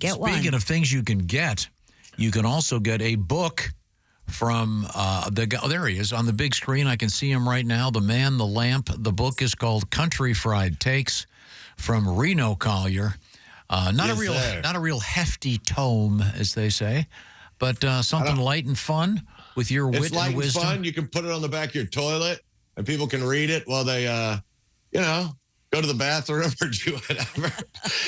Get one. Speaking of things you can get, you can also get a book from there he is on the big screen. I can see him right now. The Man, the Lamp. The book is called Country Fried Takes from Reno Collier. Not a real hefty tome, as they say, but something light and fun with your wit and wisdom. It's light and fun. You can put it on the back of your toilet, and people can read it while they, go to the bathroom or do whatever.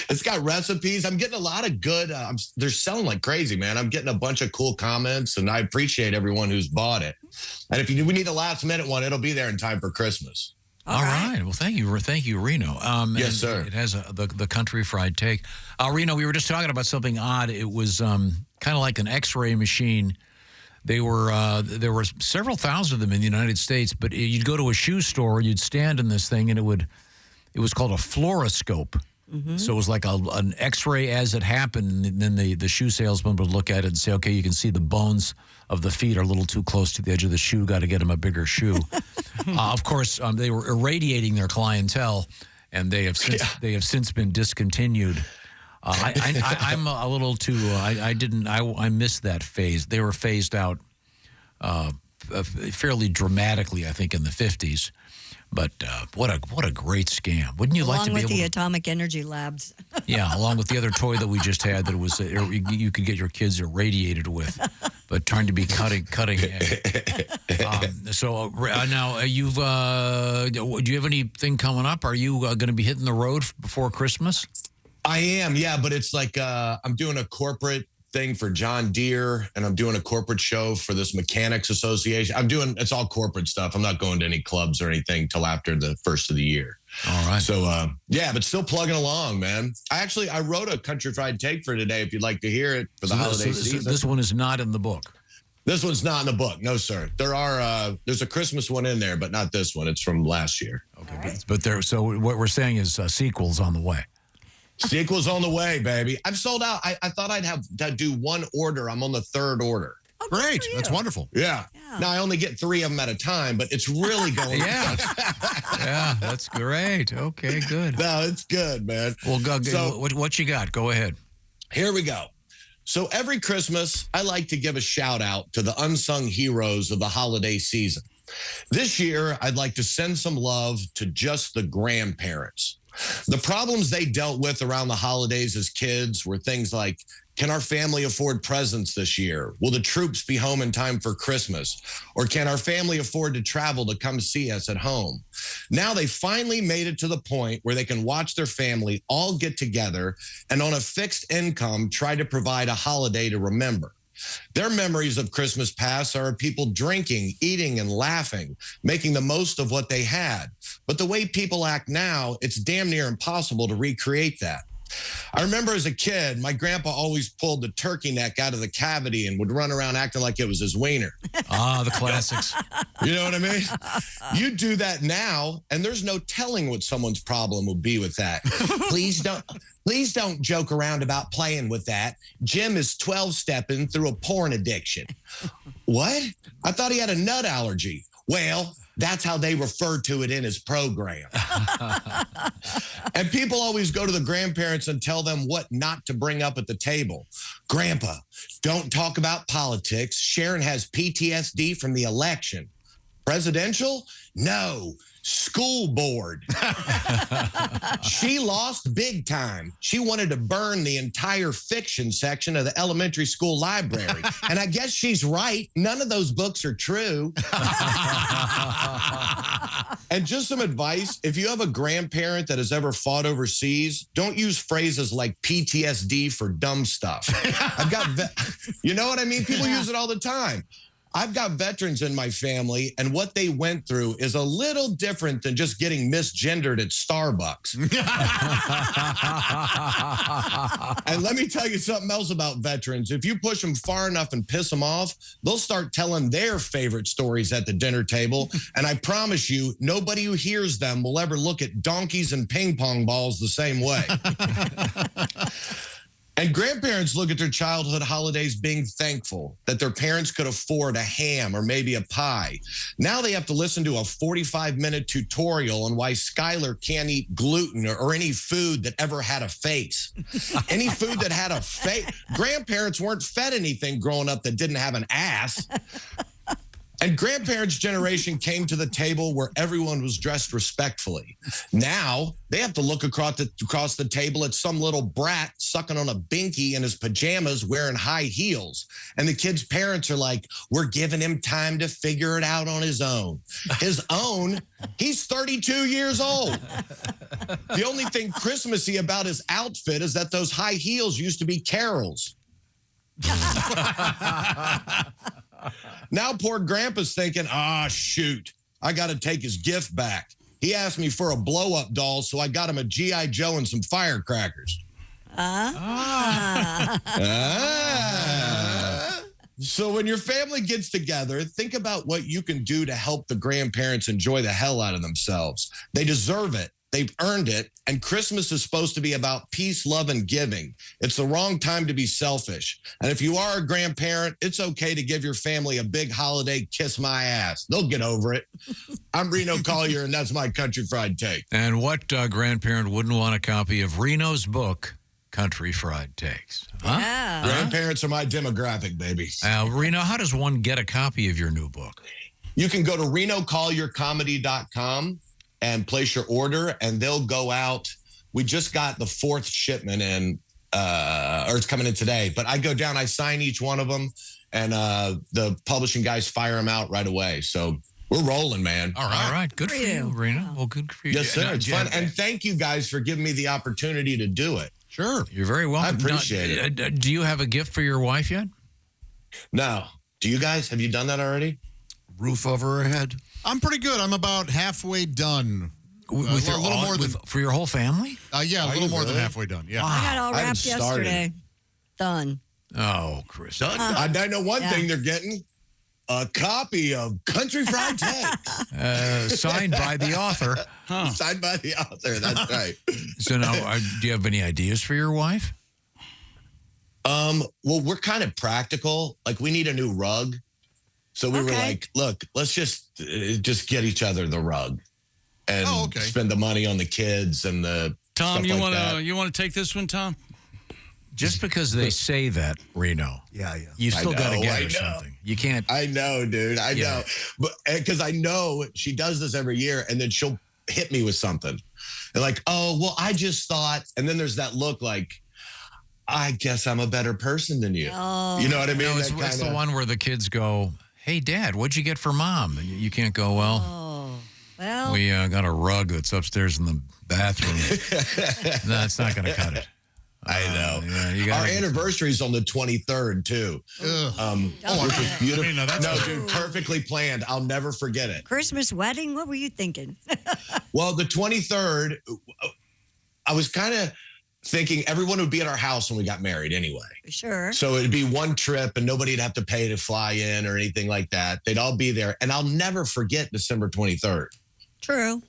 It's got recipes. I'm getting a lot of good. They're selling like crazy, man. I'm getting a bunch of cool comments, and I appreciate everyone who's bought it. And if we need a last minute one, it'll be there in time for Christmas. All right. Well, thank you, Reno. Yes, sir. It has the Country Fried Take. Reno, we were just talking about something odd. It was kind of like an X-ray machine. There were several thousand of them in the United States, but you'd go to a shoe store, you'd stand in this thing, and it was called a fluoroscope. Mm-hmm. So it was like an X-ray as it happened, and then the shoe salesman would look at it and say, okay, you can see the bones of the feet are a little too close to the edge of the shoe. Got to get them a bigger shoe. Of course, they were irradiating their clientele, and they have since been discontinued. I'm a little too. I missed that phase. They were phased out fairly dramatically, I think, in the 50s. But what a great scam! Wouldn't you like to be able along with the to, Atomic Energy Labs? Yeah, along with the other toy that we just had that was you could get your kids irradiated with, but trying to be cutting edge. So now do you have anything coming up? Are you going to be hitting the road before Christmas? I am, yeah, but it's like I'm doing a corporate thing for John Deere, and I'm doing a corporate show for this mechanics association. It's all corporate stuff. I'm not going to any clubs or anything till after the first of the year. All right. So, but still plugging along, man. I wrote a Country Fried Take for today, if you'd like to hear it for the holiday season. This one is not in the book. This one's not in the book. No, sir. There's a Christmas one in there, but not this one. It's from last year. Okay. Right. But so what we're saying is sequels on the way. Sequel's on the way, baby. I've sold out. I thought I'd have to do one order. I'm on the third order. Oh, great. That's wonderful. Yeah. Now, I only get 3 of them at a time, but it's really going. Yeah, that's great. Okay, good. No, it's good, man. Well, what you got? Go ahead. Here we go. So every Christmas, I like to give a shout out to the unsung heroes of the holiday season. This year, I'd like to send some love to just the grandparents. The problems they dealt with around the holidays as kids were things like, can our family afford presents this year? Will the troops be home in time for Christmas? Or can our family afford to travel to come see us at home? Now they finally made it to the point where they can watch their family all get together and on a fixed income try to provide a holiday to remember. Their memories of Christmas past are people drinking, eating, and laughing, making the most of what they had. But the way people act now, it's damn near impossible to recreate that. I remember as a kid, my grandpa always pulled the turkey neck out of the cavity and would run around acting like it was his wiener. The classics. You know what I mean? You do that now, and there's no telling what someone's problem would be with that. Please don't joke around about playing with that. Jim is 12-stepping through a porn addiction. What? I thought he had a nut allergy. Well, that's how they refer to it in his program. And people always go to the grandparents and tell them what not to bring up at the table. Grandpa, don't talk about politics. Sharon has PTSD from the election. Presidential? No. School board. She lost big time. She wanted to burn the entire fiction section of the elementary school library. And I guess she's right. None of those books are true. And just some advice, if you have a grandparent that has ever fought overseas, don't use phrases like PTSD for dumb stuff. You know what I mean? People use it all the time. I've got veterans in my family, and what they went through is a little different than just getting misgendered at Starbucks. And let me tell you something else about veterans. If you push them far enough and piss them off, they'll start telling their favorite stories at the dinner table. And I promise you, nobody who hears them will ever look at donkeys and ping pong balls the same way. And grandparents look at their childhood holidays being thankful that their parents could afford a ham or maybe a pie. Now they have to listen to a 45-minute tutorial on why Skylar can't eat gluten or any food that ever had a face. Any food that had a face. Grandparents weren't fed anything growing up that didn't have an ass. And grandparents' generation came to the table where everyone was dressed respectfully. Now they have to look across the table at some little brat sucking on a binky in his pajamas wearing high heels. And the kid's parents are like, we're giving him time to figure it out on his own. His own? He's 32 years old. The only thing Christmassy about his outfit is that those high heels used to be Carol's. Now poor grandpa's thinking, shoot, I got to take his gift back. He asked me for a blow-up doll, so I got him a G.I. Joe and some firecrackers. So when your family gets together, think about what you can do to help the grandparents enjoy the hell out of themselves. They deserve it. They've earned it. And Christmas is supposed to be about peace, love, and giving. It's the wrong time to be selfish. And if you are a grandparent, it's okay to give your family a big holiday kiss my ass. They'll get over it. I'm Reno Collier, and that's my Country Fried Take. And what grandparent wouldn't want a copy of Reno's book, Country Fried Takes? Huh? Yeah. Grandparents are my demographic, baby. Reno, how does one get a copy of your new book? You can go to renocolliercomedy.com and place your order, and they'll go out. We just got the 4th shipment in, or it's coming in today. But I go down, I sign each one of them, and the publishing guys fire them out right away. So we're rolling, man. All right. Good for you, Reno. Wow. Well, good for you. Yes, sir. It's fun. And thank you guys for giving me the opportunity to do it. Sure. You're very welcome. I appreciate it. Do you have a gift for your wife yet? No. Do you guys? Have you done that already? Roof over her head. I'm pretty good. I'm about halfway done. With a little more than for your whole family? Yeah, a little more than halfway done. Yeah. I got all I haven't wrapped started. yesterday. Done. Oh, Chris. I know one thing they're getting. A copy of Country Fried Takes. Signed by the author. Signed by the author. That's right. So now, do you have any ideas for your wife? Well, we're kind of practical. Like, we need a new rug. So we were like, look, let's just get each other the rug and spend the money on the kids and the Tom, stuff you want to take this one, Tom? Just because they say that, Reno. Yeah. You still got to get her something. You can't. I know, dude. I know. But because I know she does this every year, and then she'll hit me with something. And like, oh, well, I just thought. And then there's that look like, I guess I'm a better person than you. Oh. You know what I mean? No, it's the one where the kids go, hey, Dad, what'd you get for Mom? And you can't go, well, we got a rug that's upstairs in the bathroom. No, it's not going to cut it. I know. Yeah, our anniversary's on the 23rd, too. Which was beautiful. Dude, perfectly planned. I'll never forget it. Christmas wedding? What were you thinking? Well, the 23rd, I was kind of thinking everyone would be at our house when we got married anyway. Sure. So it'd be one trip and nobody'd have to pay to fly in or anything like that. They'd all be there. And I'll never forget December 23rd. True.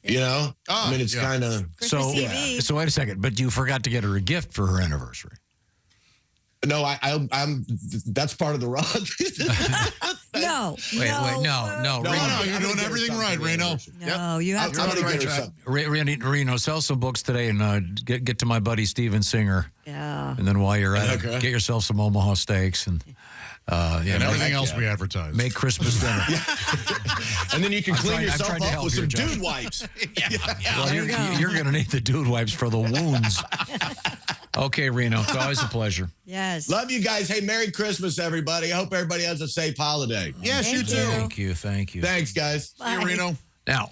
You know? I mean, it's kind of... Christmas Eve. So wait a second. But you forgot to get her a gift for her anniversary. No, I'm. That's part of the rug. No. Wait, no. No, you're doing everything right, Reno. No, you have to. I'm gonna get her something. Reno, sell some books today and get to my buddy Steven Singer. Yeah. And then while you're at it, get yourself some Omaha steaks and everything else we advertise. Make Christmas dinner. And then you can clean yourself to up help with you, some Josh. dude wipes. Well, you're going to need the dude wipes for the wounds. Okay, Reno, it's always a pleasure. Yes. Love you guys. Hey, Merry Christmas, everybody. I hope everybody has a safe holiday. Yes, you too. Thank you. Thanks, guys. Bye. See you, Reno. Now,